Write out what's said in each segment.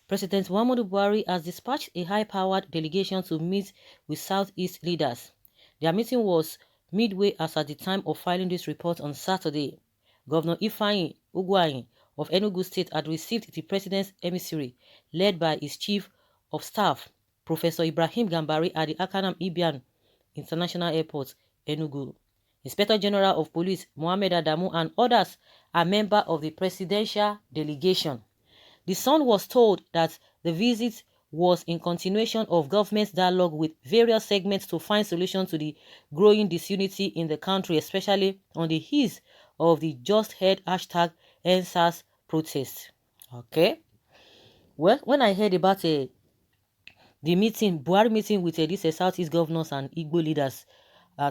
President Muhammadu Buhari has dispatched a high-powered delegation to meet with Southeast leaders. Their meeting was midway as at the time of filing this report on Saturday. Governor Ifeanyi Ugwuanyi of Enugu State had received the president's emissary, led by his chief of staff, Professor Ibrahim Gambari, at the Akanam Ibian International Airport, Enugu. Inspector General of Police Mohammed Adamu and others are members of the presidential delegation. The Sun was told that the visit was in continuation of government's dialogue with various segments to find solutions to the growing disunity in the country, especially on the heels of the just heard hashtag #EndSARS protest. Okay. Well, when I heard about the meeting, Buhari meeting with these Southeast governors and Igbo leaders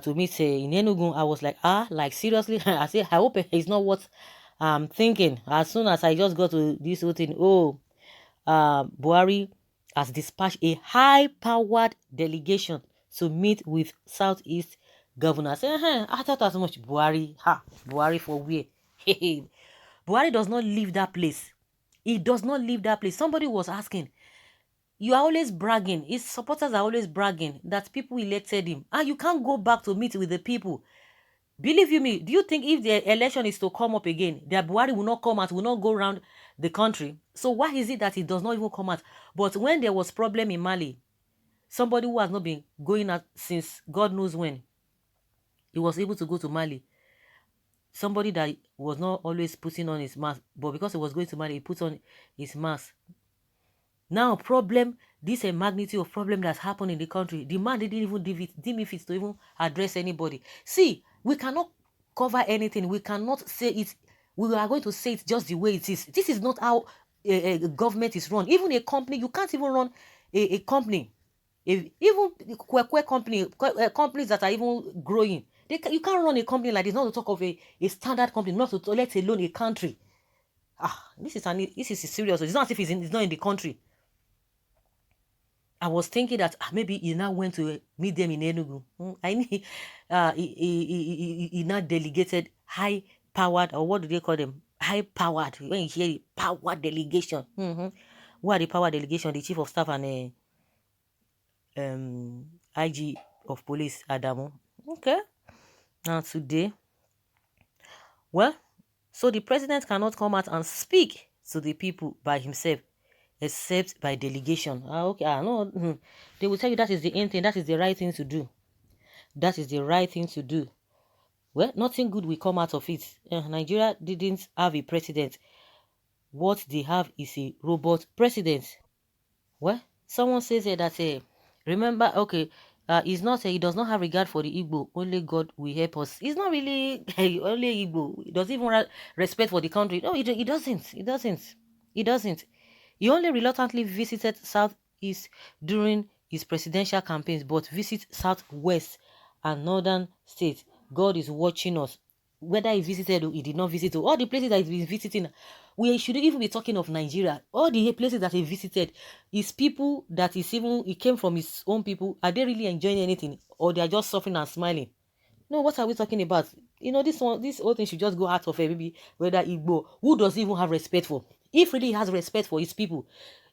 to meet in Enugu, I was like, like seriously? I said, I hope it's not what I'm thinking. As soon as I just got to this whole thing, Buhari has dispatched a high-powered delegation to meet with Southeast governors. I thought as much. Buhari for where? Buhari does not leave that place. He does not leave that place. Somebody was asking, you are always bragging. His supporters are always bragging that people elected him. And you can't go back to meet with the people. Believe you me, do you think if the election is to come up again, that Buhari will not come out, will not go around the country? So why is it that he does not even come out? But when there was problem in Mali, somebody who has not been going out since God knows when, he was able to go to Mali. Somebody that was not always putting on his mask, but because he was going to Mali, he put on his mask. Now, this a magnitude of problem that's happened in the country. The man didn't even deem it to even address anybody. See, we cannot cover anything. We cannot say it. We are going to say it just the way it is. This is not how a government is run. Even a company, you can't even run a company. Even companies that are even growing, you can't run a company like this. Not to talk of a standard company, not to let alone a country. This is serious. It's not as if it's not in the country. I was thinking that maybe he now went to meet them in Enugu. He now delegated high-powered, or what do they call them? High-powered. When you hear power delegation, who are the power delegation? The chief of staff and IG of police, Adamu. Okay. Now today, well, so the president cannot come out and speak to the people by himself, except by delegation. Okay, no, they will tell you that is the end thing, that is the right thing to do. That is the right thing to do. Well, nothing good will come out of it. Nigeria didn't have a president. What they have is a robot president. Well, someone says that, remember, okay, it's not he does not have regard for the Igbo. Only God will help us. It's not really only Igbo. He doesn't even have respect for the country. No, he doesn't. He doesn't. He doesn't. He only reluctantly visited Southeast during his presidential campaigns, but visits Southwest and Northern states. God is watching us. Whether he visited or he did not visit, all the places that he's been visiting, we shouldn't even be talking of Nigeria. All the places that he visited, his people that he came from his own people, are they really enjoying anything, or they are just suffering and smiling? No, what are we talking about? This whole thing should just go out of maybe whether Igbo, who does he even have respect for? If really he has respect for his people,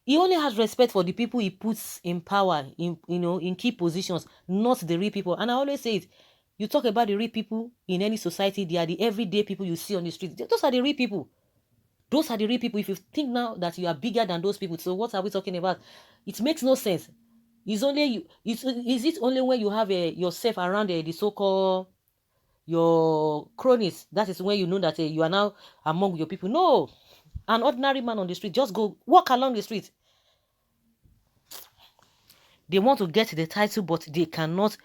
he only has respect for the people he puts in power, in key positions, not the real people. And I always say it, you talk about the real people in any society, they are the everyday people you see on the street. Those are the real people. Those are the real people. If you think now that you are bigger than those people, so what are we talking about? It makes no sense. Is it only when you have yourself around the so-called your cronies, that is when you know that you are now among your people? No, an ordinary man on the street, just go walk along the street. They want to get the title, but they cannot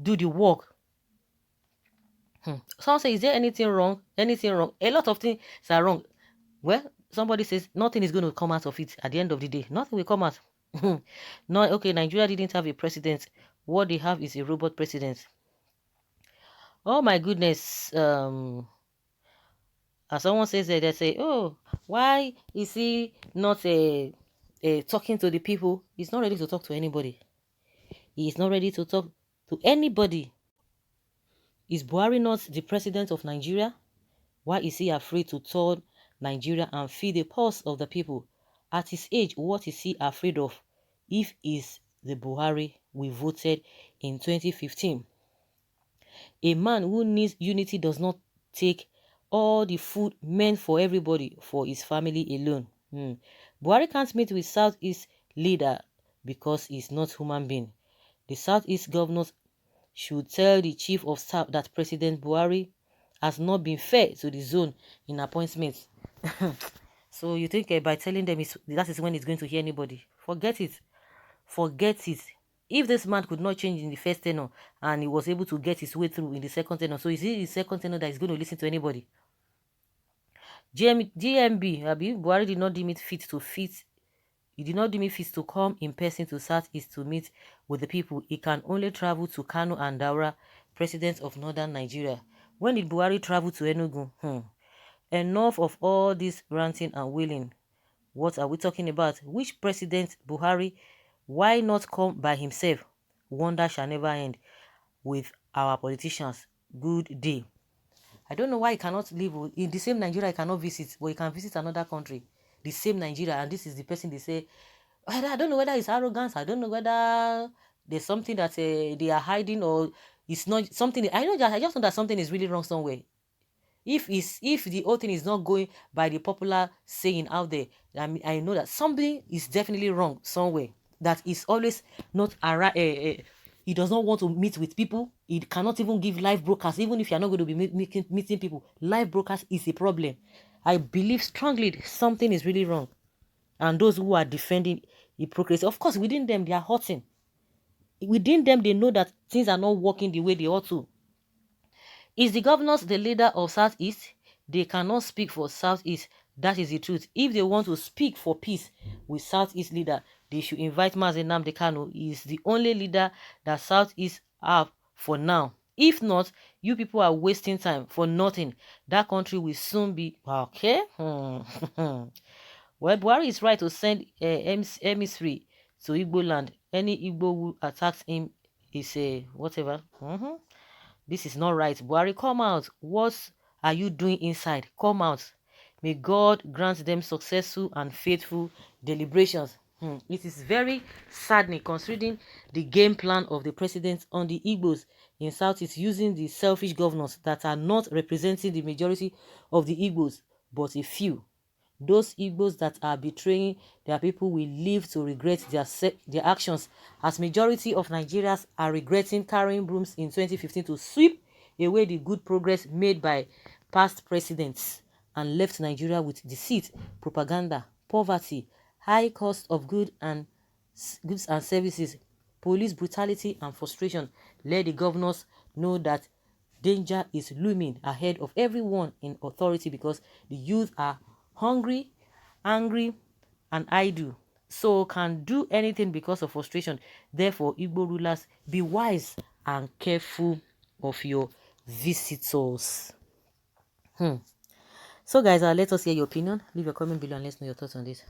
do the work. Someone says, is there anything wrong? Anything wrong? A lot of things are wrong. Well, somebody says nothing is going to come out of it at the end of the day. Nothing will come out. No, okay, Nigeria didn't have a president. What they have is a robot president. Oh my goodness. As someone says that, they say, oh, why is he not talking to the people? He's not ready to talk to anybody. He is not ready to talk to anybody. Is Buhari not the president of Nigeria? Why is he afraid to turn Nigeria and feel the pulse of the people? At his age, what is he afraid of if is the Buhari we voted in 2015? A man who needs unity does not take all the food meant for everybody for his family alone. Buhari can't meet with Southeast leader because he's not human being. The Southeast governors should tell the chief of staff that President Buhari has not been fair to the zone in appointments. So you think by telling them that is when he's going to hear anybody? Forget it. Forget it. If this man could not change in the first tenor and he was able to get his way through in the second tenor, so is it the second tenor that is going to listen to anybody? GMB, Buhari did not deem it fit to fit. He did not deem it fit to come in person to Southeast to meet with the people. He can only travel to Kano and Daura, presidents of northern Nigeria. When did Buhari travel to Enugu? Enough of all this ranting and wailing. What are we talking about? Which president? Buhari? Why not come by himself? Wonder shall never end with our politicians. Good day. I don't know why he cannot live in the same Nigeria. He cannot visit, but he can visit another country. The same Nigeria, and this is the person they say. I don't know whether it's arrogance. I don't know whether there's something that they are hiding, or it's not something. I just know that something is really wrong somewhere. If the whole thing is not going by the popular saying out there, I know that something is definitely wrong somewhere. That is always not around. He does not want to meet with people. He cannot even give live broadcast, even if you're not going to be meeting people. Live broadcast is a problem. I believe strongly something is really wrong. And those who are defending hypocrisy, of course, within them, they are hurting. Within them, they know that things are not working the way they ought to. Is the governors the leader of Southeast? They cannot speak for Southeast. That is the truth. If they want to speak for peace with Southeast leader, they should invite Mazi Nnamdi Kanu. He is the only leader that Southeast have for now. If not, you people are wasting time for nothing. That country will soon be okay. Well, Buhari is right to send emissary to Igbo land. Any Igbo who attacks him is a whatever. This is not right. Buhari, come out. What are you doing inside? Come out. May God grant them successful and faithful deliberations. It is very saddening considering the game plan of the president on the Igbos in Southeast, using the selfish governors that are not representing the majority of the Igbos, but a few. Those Igbos that are betraying their people will live to regret their actions, as majority of Nigerians are regretting carrying brooms in 2015 to sweep away the good progress made by past presidents and left Nigeria with deceit, propaganda, poverty, high cost of goods and services, police brutality and frustration. Let the governors know that danger is looming ahead of everyone in authority, because the youth are hungry, angry, and idle, so can do anything because of frustration. Therefore, Igbo rulers, be wise and careful of your visitors. So guys, let us hear your opinion. Leave your comment below and let's know your thoughts on this.